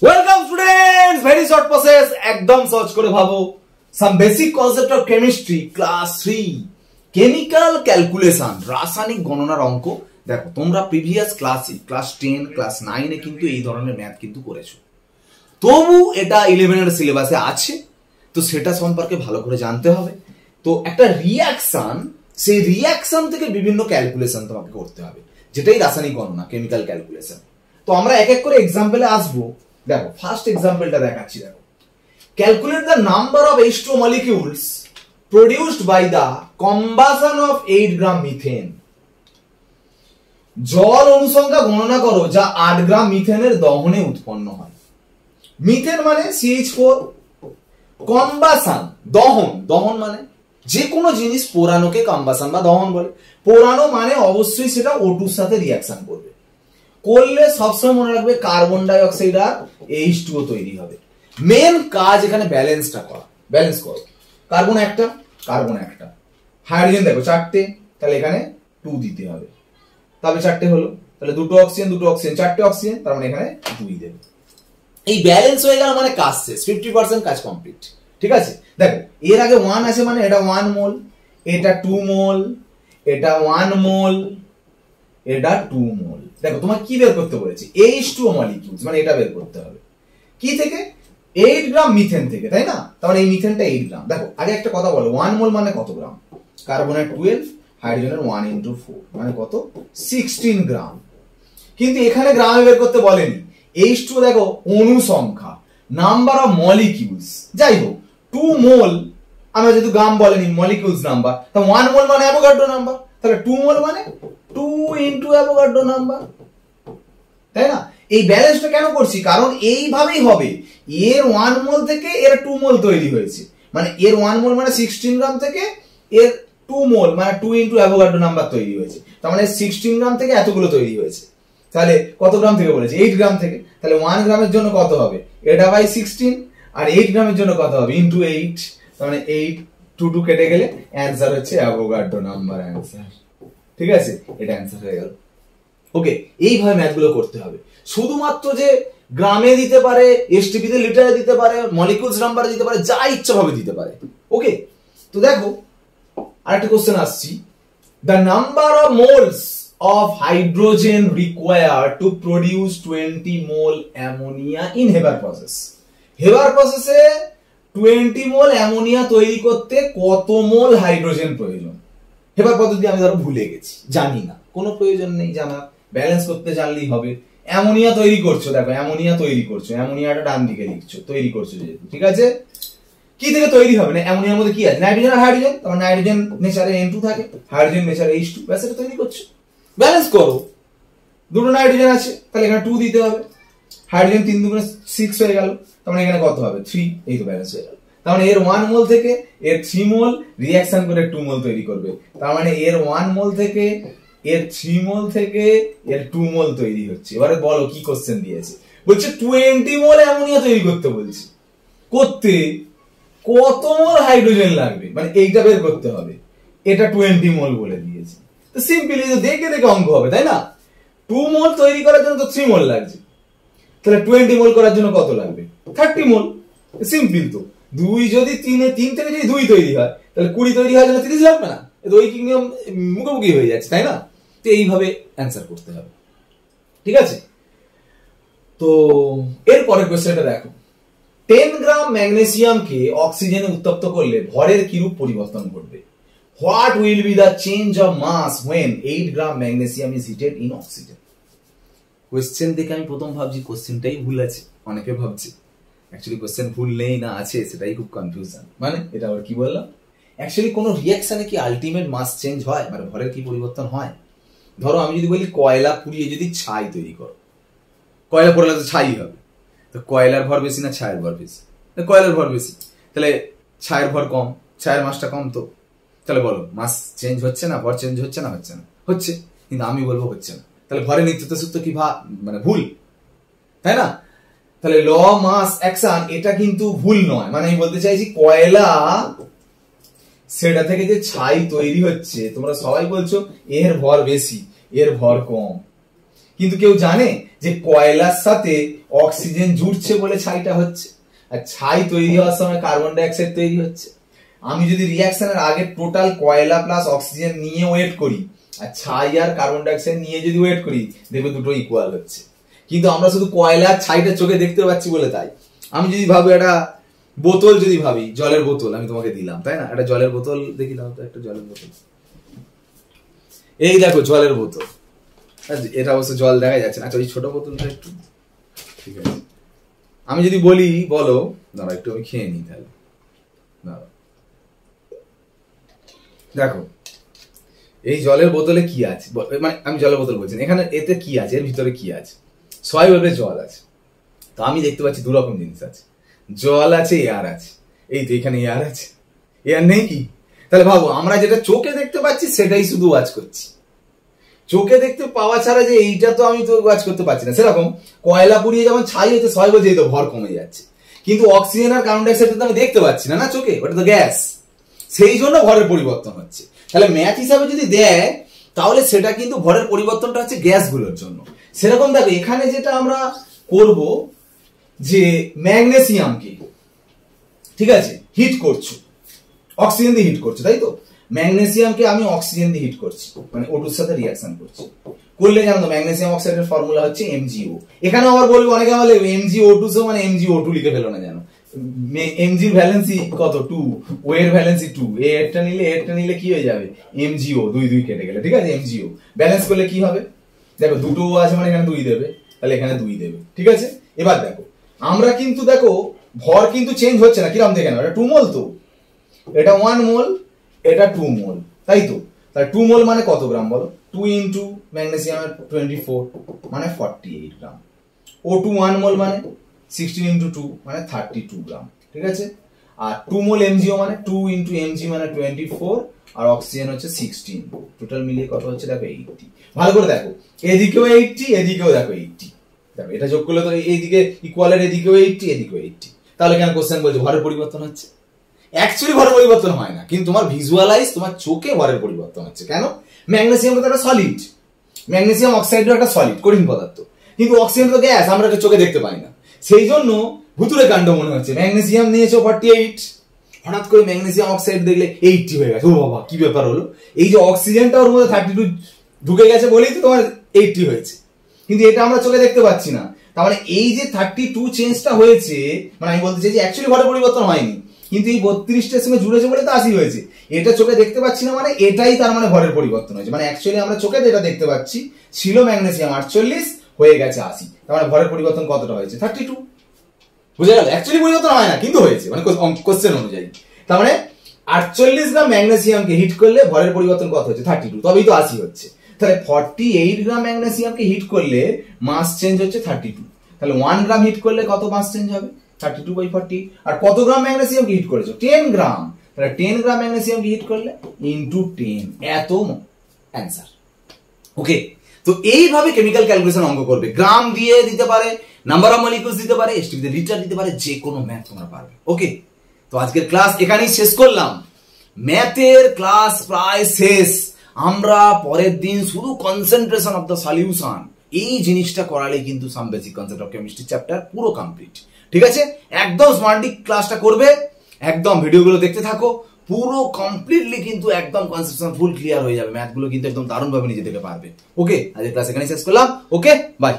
Welcome students, very short process, একদম সহজ করে ভাবো। Some basic concept of chemistry class 3 chemical calculation, রাসায়নিক গণনার অঙ্ক। দেখো তোমরা প্রিভিয়াস ক্লাসে ক্লাস 10 ক্লাস 9 এ কিন্তু এই ধরনের ম্যাথ কিন্তু করেছো, তবু এটা 11 এর সিলেবাসে আছে, তো সেটা সম্পর্কে ভালো করে জানতে হবে। তো একটা রিঅ্যাকশন, সেই রিঅ্যাকশন থেকে বিভিন্ন ক্যালকুলেশন তোমাকে করতে হবে, যেটাই রাসায়নিক গণনা, কেমিক্যাল ক্যালকুলেশন। তো আমরা এক এক করে এক্সাম্পলে আসবো। দেখো ফার্স্ট এক্সাম্পলটা দেখাচ্ছি। দেখো, calculate the number of H2O molecules produced by the combustion of 8 gram methane. জল অনুসংখ্যা গণনা করো যা 8 গ্রাম মিথেনের দহনে উৎপন্ন হয়। মিথেন মানে CH4, কম্বাসন দহন, দহন মানে যে কোনো জিনিস পোড়ানোকে কম্বাসন বা দহন বলে। পোড়ানো মানে অবশ্যই সেটা O2 এর সাথে রিঅ্যাকশন করবে, করলে সবসময় মনে রাখবে কার্বন ডাই অক্সাইড আর H2O তৈরি হবে। মেন কাজ এখানে ব্যালেন্সটা করা। ব্যালেন্স করো, কার্বন একটা, কার্বন একটা, হাইড্রোজেন দেখো 4টে, তাহলে এখানে 2 দিতে হবে। তবে 4টে হলো, তাহলে দুটো অক্সিজেন, দুটো অক্সিজেন, 4টে অক্সিজেন, তার মানে এখানে 2 দেবে। এই ব্যালেন্স হয়ে গেল মানে কাজ শেষ, 50% কাজ কমপ্লিট। ঠিক আছে, দেখো এর আগে 1 আছে মানে এটা 1 মোল, এটা 2 মোল, এটা 1 মোল, এটা 2 মোল। দেখো তোমার কি বের করতে বলেছি? H2O মলিকিউলস, মানে এটা বের করতে হবে কি থেকে? 8 গ্রাম মিথেন থেকে, তাই না? তাহলে এই মিথেনটা 8 গ্রাম। দেখো আগে একটা কথা বলো, 1 মোল মানে কত গ্রাম? কার্বনের 12, হাইড্রোজেনের 1 × 4 মানে কত? 16 গ্রাম। কিন্তু এখানে গ্রামে বের করতে বলেনি। H2O দেখো অণু সংখ্যা, নাম্বার অফ মলিকিউলস, যাই হোক 2 মোল, আমরা যেহেতু গ্রাম বলেনি, মলিকিউলস নাম্বার, তা 1 মোল মানে অ্যাভোগাড্রো নাম্বার, তাহলে 2 মোল মানে 2 × অ্যাভোগাড্রো নাম্বার, তাই না? এই ব্যালেন্সটা কেন করছি? কারণ এইভাবেই হবে। এর 1 মোল থেকে এর 2 মোল তৈরি হয়েছে, মানে এর 1 মোল মানে 16 গ্রাম থেকে এর 2 মোল মানে 2 × অ্যাভোগাড্রো নাম্বার তৈরি হয়েছে। তার মানে 16 গ্রাম থেকে এতগুলো তৈরি হয়েছে। তাহলে কত গ্রাম থেকে বলেছে? 8 গ্রাম থেকে। তাহলে 1 গ্রামের জন্য কত হবে? এটা বাই 16, আর 8 গ্রামের জন্য কত হবে? × 8, তার মানে 8, 2 কেটে গেলে অ্যান্সার হচ্ছে অ্যাভোগাড্রো নাম্বার অ্যান্সার। ঠিক আছে, এটা অ্যান্সার হয়ে গেল। ওকে, এইভাবে ম্যাথগুলো করতে হবে। শুধুমাত্র যে গ্রামে দিতে পারে, STP তে লিটারে দিতে পারে, মলিকিউলস নাম্বারে দিতে পারে, যা ইচ্ছা ভাবে দিতে পারে। ওকে, তো দেখো আরেকটা কোশ্চেন আসছি। The number of moles of hydrogen required to produce 20 mole ammonia in Haber process. Haber প্রসেসে 20 মোল অ্যামোনিয়া তৈরি করতে কত মোল হাইড্রোজেন প্রয়োজন? হেবার পদ্ধতি আমি ধরো ভুলে গেছি, জানি না, কোনো প্রয়োজন নেই জানা, ব্যালেন্স করতে জানলেই হবে। অ্যামোনিয়া তৈরি করছো, দেখো অ্যামোনিয়া তৈরি করছো, অ্যামোনিয়াটা ডান দিকে লিখছো, তৈরি করছো যেহেতু, ঠিক আছে। কি থেকে তৈরি হবে? না অ্যামোনিয়ার মধ্যে কি আছে? নাইট্রোজেন আর হাইড্রোজেন, তারপর নাইট্রোজেন নেচারে N2 থাকে, হাইড্রোজেন নেচারে H2, ব্যাস এটা তৈরি করছো। ব্যালেন্স করো, দুটো নাইট্রোজেন আছে, তাহলে এখানে 2 দিতে হবে, হাইড্রোজেন 3 × 2 = 6 হয়ে গেল, তার মানে এখানে কত হবে? 3, এই তো ব্যালেন্স হয়ে গেল। তার মানে এর 1 মোল থেকে এর 3 মোল রিঅ্যাকশন করে 2 মোল তৈরি করবে, তার মানে এর 1 মোল থেকে এর 3 মোল থেকে এর 2 মোল তৈরি হচ্ছে। এবারে বলো কি কোশ্চেন দিয়েছে? বলছে 20 মোল অ্যামোনিয়া তৈরি করতে বলছে। করতে কত মোল হাইড্রোজেন লাগবে, মানে এইটা বের করতে হবে। এটা 20 মোল বলে দিয়েছে, তো সিম্পলি দেখে দেখে অঙ্ক হবে, তাই না? 2 মোল তৈরি করার জন্য তো 3 মোল লাগছে, তাহলে 20 মোল করার জন্য কত লাগবে? 30 মোল। সিম্পল তো, 2 যদি 3 থেকে যদি 2 তৈরি হয়, তাহলে 20 তৈরি হওয়ার জন্য 30 লাগবে না? এটা ঐকিক নিয়ম মুখোমুখি হয়ে যাচ্ছে, তাই না? তো এইভাবে অ্যান্সার করতে হবে, ঠিক আছে। তো এরপরের কোশ্চেনটা দেখো, 10 গ্রাম ম্যাগনেসিয়ামকে অক্সিজেনে উত্তপ্ত করলে ভরের কিরূপ পরিবর্তন ঘটবে? What will be the change of mass when 8 gram magnesium is heated in oxygen? Question দেখে আমি প্রথম ভাবছি কোশ্চেনটাই ভুল আছে, অনেকে ভাবছে অ্যাকচুয়ালি কোশ্চেন ভুল নেই না আছে, সেটাই খুব কনফিউশন। মানে এটা আবার কি বললাম? অ্যাকচুয়ালি কোনো রিঅ্যাকশনে কি আলটিমেট মাস চেঞ্জ হয়, মানে ভরের কি পরিবর্তন হয়? ধরো আমি যদি বলি কয়লা পুড়িয়ে যদি ছাই তৈরি করো, কয়লা পোড়ালে তো ছাই হবে, তো কয়লার ভর বেশি না ছায়ের ভর বেশি? কয়লার ভর বেশি, তাহলে ছায়ের ভর কম, ছায়ের মাসটা কম, তো তাহলে বলো মাস চেঞ্জ হচ্ছে না, ভর চেঞ্জ হচ্ছে না? হচ্ছে না, হচ্ছে, কিন্তু আমি বলবো হচ্ছে না। তাহলে ভরের নিত্যতা সূত্র কি মানে ভুল, তাই না? তাহলে ল মাস অ্যাকশন এটা কিন্তু ভুল নয়। মানে আমি বলতে চাইছি কয়লা সেটা থেকে যে ছাই তৈরি হচ্ছে, তোমরা সবাই বলছো এর ভর বেশি, এর ভর কম, কিন্তু কেউ জানে যে কয়লার সাথে অক্সিজেন জুড়ছে বলে ছাইটা হচ্ছে, আর ছাই তৈরি হওয়ার সময় কার্বন ডাই অক্সাইড তৈরি হচ্ছে। আমি যদি রিয়াকশনের আগে টোটাল কয়লা প্লাস অক্সিজেন নিয়ে ওয়েট করি আর ছাই আর কার্বন ডাই অক্সাইড নিয়ে যদি ওয়েট করি, দেখবে দুটো ইকুয়াল হচ্ছে। কিন্তু আমরা শুধু কয়লা ছাইটা চোখে দেখতে পাচ্ছি বলে তাই। আমি যদি ভাবি একটা বোতল, যদি ভাবি জলের বোতল আমি তোমাকে দিলাম, তাই না? একটা জলের বোতল দেখি দাও তো, একটা জলের বোতল। এই দেখো জলের বোতল, এটা অবশ্য জল দেখা যাচ্ছে না। আচ্ছা ওই ছোট বোতলটা একটু, ঠিক আছে। আমি যদি বলি, বলো, দাঁড়া একটু আমি খেয়ে নিই তাহলে। দেখো এই জলের বোতলে কি আছে, মানে আমি জলের বোতল বলছি, এখানে এতে কি আছে, এর ভিতরে কি আছে? সবাই জল আছে। তো আমি দেখতে পাচ্ছি দু রকম জিনিস আছে, জল আছে, এয়ার আছে। এই তো এখানে এয়ার আছে, এয়ার নেই কি? তাহলে ভাবো আমরা যেটা চোখে দেখতে পাচ্ছি সেটাই শুধু ওয়াচ করছি। চোখে দেখতে পাওয়া ছাড়া যে এইটা তো আমি তো ওয়াচ করতে পারছি না। সেরকম কয়লা পুড়িয়ে যেমন ছাই হচ্ছে, সবাই বলছে এই তো ভর কমে যাচ্ছে, কিন্তু অক্সিজেন আর কার্বন ডাই অক্সাইড তো আমি দেখতে পাচ্ছি না, না চোখে, ওটা তো গ্যাস, সেই জন্য ভরের পরিবর্তন হচ্ছে। তাহলে ম্যাথ হিসাবে যদি দেয় তাহলে সেটা কিন্তু ভরের পরিবর্তনটা হচ্ছে গ্যাসগুলোর জন্য। সেরকম দেখো এখানে যেটা আমরা করব, যে ম্যাগনেসিয়ামকে, ঠিক আছে, হিট করছো, অক্সিজেন দিয়ে হিট করছো, তাই তো? ম্যাগনেসিয়ামকে আমি অক্সিজেন দিয়ে হিট করছি, মানে O2 এর সাথে রিঅ্যাকশন করছি। করলে জানো তো ম্যাগনেসিয়াম অক্সাইডের ফর্মুলা হচ্ছে MgO। এখানে আবার বলবো, অনেকে আমার MgO2 মানে MgO2 লিখে ফেলো না, জানো Mg এর ভ্যালেন্সি কত? 2, O এর ভ্যালেন্সি 2, এরটা নিলে কি হয়ে যাবে? MgO, 2 কেটে গেলে, ঠিক আছে, MgO ব্যালেন্স করলে কি হবে? দেখো দুটো O আছে মানে এখানে 2 দেবে, তাহলে এখানে 2 দেবে, ঠিক আছে। এবার দেখো আমরা কিন্তু দেখো ভর কিন্তু চেঞ্জ হচ্ছে না, কিরকম দেখে নাও, এটা 2 মোল, তো এটা 1 মোল, এটা 2 মোল, তাই তো? তাহলে 2 মোল মানে কত গ্রাম বলো? 2 ইন্টু ম্যাগনেসিয়ামের 24 মানে 48 গ্রাম। O2 1 মোল মানে 16 ইন্টু 2 মানে 32 গ্রাম, ঠিক আছে। আর 2 মোল MgO মানে 2 ইন্টু Mg মানে 24, আর অক্সিজেন হচ্ছে 16, টোটাল মিলিয়ে কত হচ্ছে দেখো 80। ভালো করে দেখো, এদিকেও 80, এদিকেও দেখো 80, দেখো এটা যোগ করলে তো এইদিকে ইকুয়ালের, এদিকেও 80, এদিকেও 80। তাহলে কেন কোশ্চেন বলছে ভরের পরিবর্তন হচ্ছে? অ্যাকচুয়ালি ভরের পরিবর্তন হয় না, কিন্তু তোমার ভিজুয়ালাইজ, তোমার চোখে ভরের পরিবর্তন হচ্ছে। কেন? ম্যাগনেসিয়াম তো একটা সলিড, ম্যাগনেসিয়াম অক্সাইডও একটা সলিড, কঠিন পদার্থ, কিন্তু অক্সিজেন তো গ্যাস, আমরা এটা চোখে দেখতে পাই না। সেই জন্য ভুতুরে কাণ্ড মনে হচ্ছে। ম্যাগনেসিয়াম নিয়েছো 48, হঠাৎ করে ম্যাগনেসিয়াম অক্সাইড দেখলে 80 হয়ে গেছে, ও বাবা কি ব্যাপার হলো? এই যে অক্সিজেনটা ওর মধ্যে 32 ঢুকে গেছে বলেই তো তোমার 80 হয়েছে, কিন্তু এটা আমরা চোখে দেখতে পাচ্ছি না। তার মানে এই যে 32 চেঞ্জটা হয়েছে, মানে আমি বলতে চাই যে অ্যাকচুয়ালি ভরের পরিবর্তন হয়নি, কিন্তু এই 32টার সঙ্গে জুড়েছে বলে তো 80 হয়েছে। এটা চোখে দেখতে পাচ্ছি না মানে এটাই তার মানে ভরের পরিবর্তন হয়েছে। মানে অ্যাকচুয়ালি আমরা চোখে যেটা দেখতে পাচ্ছি ছিল ম্যাগনেসিয়াম 48, হয়ে গেছে 80, তার মানে ভরের পরিবর্তন কতটা হয়েছে? 32। বুঝে গেল? অ্যাকচুয়ালি পরিবর্তন হয় না, কিন্তু হয়েছে, মানে কোশ্চেন অনুযায়ী। তার মানে 48 গ্রাম ম্যাগনেসিয়ামকে হিট করলে ভরের পরিবর্তন কত হচ্ছে? 32, তবেই তো 80 হচ্ছে। তাহলে 48 গ্রাম ম্যাগনেসিয়ামকে হিট করলে মাস চেঞ্জ হচ্ছে 32। তাহলে 1 গ্রাম হিট করলে কত মাস চেঞ্জ হবে? 32/40। আর কত গ্রাম ম্যাগনেসিয়ামকে হিট করেছো? 10 গ্রাম। তাহলে 10 গ্রাম ম্যাগনেসিয়ামকে হিট করলে ইনটু 10, এত অ্যান্সার। ওকে, তো এইভাবে কেমিক্যাল ক্যালকুলেশন অঙ্ক করবে। গ্রাম দিয়ে দিতে পারে, নাম্বার অফ মলিকিউলস দিতে পারে, এসটিপি লিটার দিতে পারে, যে কোনো ম্যাথ তোমরা পারবে। ওকে, তো আজকের ক্লাস এখানেই শেষ করলাম। ম্যাথের ক্লাস প্রায় শেষ। আমরা পরের দিন শুধু কনসেন্ট্রেশন অফ দ্য সলিউশন, এই জিনিসটা করালে কিন্তু some basic concept of chemistry chapter পুরো কমপ্লিট। ঠিক আছে, একদম স্মার্টলি ক্লাসটা করবে, একদম ভিডিওগুলো দেখতে থাকো, পুরো কমপ্লিটলি কিন্তু একদম কনসেপ্ট ফুল ক্লিয়ার হয়ে যাবে। ম্যাথগুলো কিন্তু একদম দারুণভাবে নিজে থেকে পারবে। ওকে, আজকের ক্লাস এখানেই শেষ করলাম। ওকে, বাই।